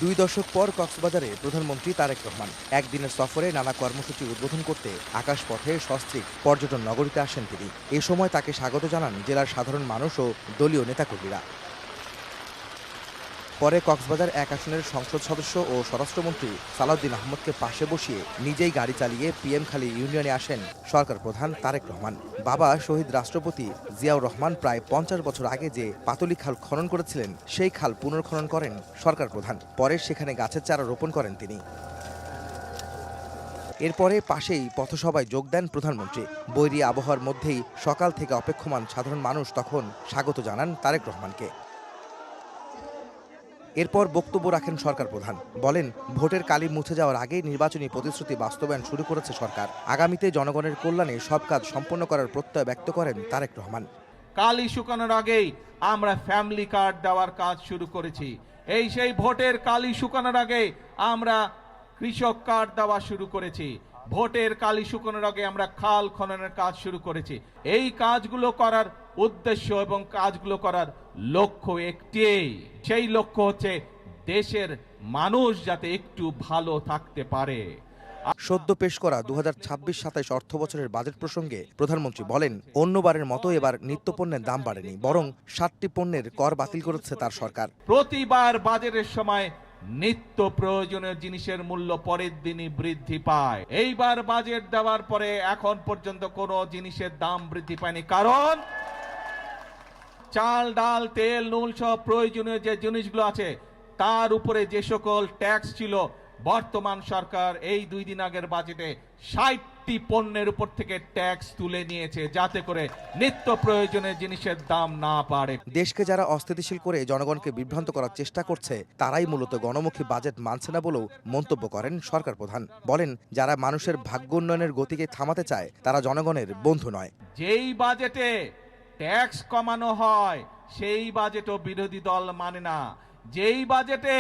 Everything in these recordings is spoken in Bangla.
2 দশক পর কক্সবাজারে প্রধানমন্ত্রী তারেক রহমান একদিনের সফরে নানা কর্মসূচি উদ্বোধন করতে আকাশপথে সস্ত্রীক পর্যটন নগরীতে আসেন তিনি। এ সময় তাকে স্বাগত জানান জেলার সাধারণ মানুষ ও দলীয় নেতাকর্মীরা। পরে কক্সবাজার 1 আসনের সংসদ সদস্য ও স্বরাষ্ট্রমন্ত্রী সালাউদ্দিন আহমদকে পাশে বসিয়ে নিজেই গাড়ি চালিয়ে পিএমখালী ইউনিয়নে আসেন সরকার প্রধান তারেক রহমান। বাবা শহীদ রাষ্ট্রপতি জিয়াউর রহমান প্রায় 50 বছর আগে যে পাতলি খাল খনন করেছিলেন সেই খাল পুনর্খনন করেন সরকার প্রধান। পরে সেখানে গাছের চারা রোপণ করেন তিনি। এরপরে পাশেই পথসভায় যোগ দেন প্রধানমন্ত্রী। বৈরী আবহাওয়ার মধ্যেই সকাল থেকে অপেক্ষমান সাধারণ মানুষ তখন স্বাগত জানান তারেক রহমানকে। এরপর বক্তব্য রাখেন সরকার প্রধান। বলেন, ভোটের কালি মুছে যাওয়ার আগেই নির্বাচনী প্রতিশ্রুতি বাস্তবায়ন শুরু করেছে সরকার। আগামীতে জনগণের কল্যাণে সব কাজ সম্পন্ন করার প্রত্যয় ব্যক্ত করেন তারেক রহমান। কালি শুকানোর আগেই আমরা ফ্যামিলি কার্ড দেওয়ার কাজ শুরু করেছি। সেই ভোটের কালি শুকানোর আগে আমরা কৃষক কার্ড দেওয়া শুরু করেছি। ভোটের কালি শুকানোর আগে আমরা খাল খননের কাজ শুরু করেছি। এই কাজগুলো করার উদ্দেশ্য এবং কাজগুলো করার লক্ষ্য একটিই। সেই লক্ষ্য হচ্ছে দেশের মানুষ যাতে একটু ভালো থাকতে পারে। সদ্য পেশ করা 2026-27 অর্থ বছরের বাজেট প্রসঙ্গে প্রধানমন্ত্রী বলেন, অন্যবারের মতো এবার নিত্যপণ্যের দাম বাড়েনি, বরং 7টি পণ্যের কর বাতিল করেছে তার সরকার। প্রতিবার বাজেটের সময় নিত্য প্রয়োজনীয় জিনিসের মূল্য পরের দিনই বৃদ্ধি পায়। এইবার বাজেট দেওয়ার পরে এখন পর্যন্ত কোনো জিনিসের দাম বৃদ্ধি পায়নি। কারণ চাল, ডাল, তেল, নুন সব প্রয়োজনীয় যে জিনিসগুলো আছে তার উপরে যে সকল ট্যাক্স ছিল, বর্তমান সরকার এই 2 দিন আগের বাজেটে 60টি পণ্যের উপর থেকে ট্যাক্স তুলে নিয়েছে, যাতে করে নিত্য প্রয়োজনীয় জিনিসের দাম না বাড়ে। দেশকে যারা অস্থিতিশীল করে জনগণকে বিভ্রান্ত করার চেষ্টা করছে তারাই মূলত গণমুখী বাজেট মানছে না বলেও মন্তব্য করেন সরকার প্রধান। বলেন, যারা মানুষের ভাগ্য উন্নয়নের গতিকে থামাতে চায় তারা জনগণের বন্ধু নয়। যেই বাজেটে ট্যাক্স কমানো হয় সেই বাজেটও বিরোধী দল মানে না। যেই বাজেটে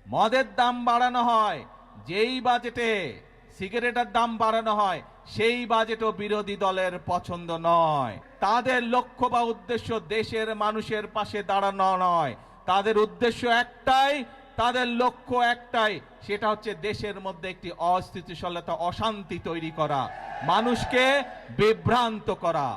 মদের দাম বাড়ানো হয়, যেই বাজেটে সিগারেটের দাম বাড়ানো হয় সেই বাজেটও বিরোধী দলের পছন্দ নয়। তাদের লক্ষ্য বা উদ্দেশ্য দেশের মানুষের পাশে দাঁড়ানো নয়। তাদের উদ্দেশ্য একটাই, তাদের লক্ষ্য একটাই, সেটা হচ্ছে দেশের মধ্যে একটি অস্থিতিশীলতা, অশান্তি তৈরি করা, মানুষকে বিভ্রান্ত করা।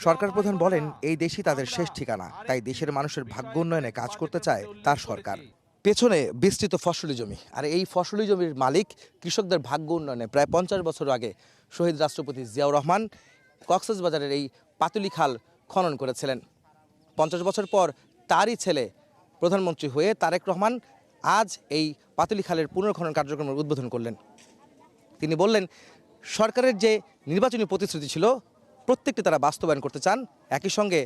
সরকার প্রধান বলেন, এই দেশই তাদের শেষ ঠিকানা, তাই দেশের মানুষের ভাগ্য উন্নয়নে কাজ করতে চায় তার সরকার। পেছনে বিস্তৃত ফসলি জমি, আর এই ফসলি জমির মালিক কৃষকদের ভাগ্য উন্নয়নে প্রায় 50 বছর আগে শহীদ রাষ্ট্রপতি জিয়াউর রহমান কক্সবাজারের এই পাতুলি খাল খনন করেছিলেন। 50 বছর পর তারই ছেলে প্রধানমন্ত্রী হয়ে তারেক রহমান আজ এই পাতুলি খালের পুনর্খনন কার্যক্রমের উদ্বোধন করলেন। তিনি বললেন, সরকারের যে নির্বাচনী প্রতিশ্রুতি ছিল প্রত্যেকটি তারা বাস্তবায়ন করতে চান। একই সঙ্গে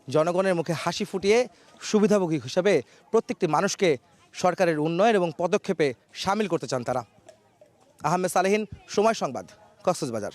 জনগণের মুখে হাসি ফুটিয়ে সুবিধাভোগী হিসাবে প্রত্যেকটি মানুষকে সরকারের উন্নয়ন এবং পদক্ষেপে সামিল করতে চান তারা। আহমেদ সালেহীন, সময় সংবাদ, কক্সবাজার।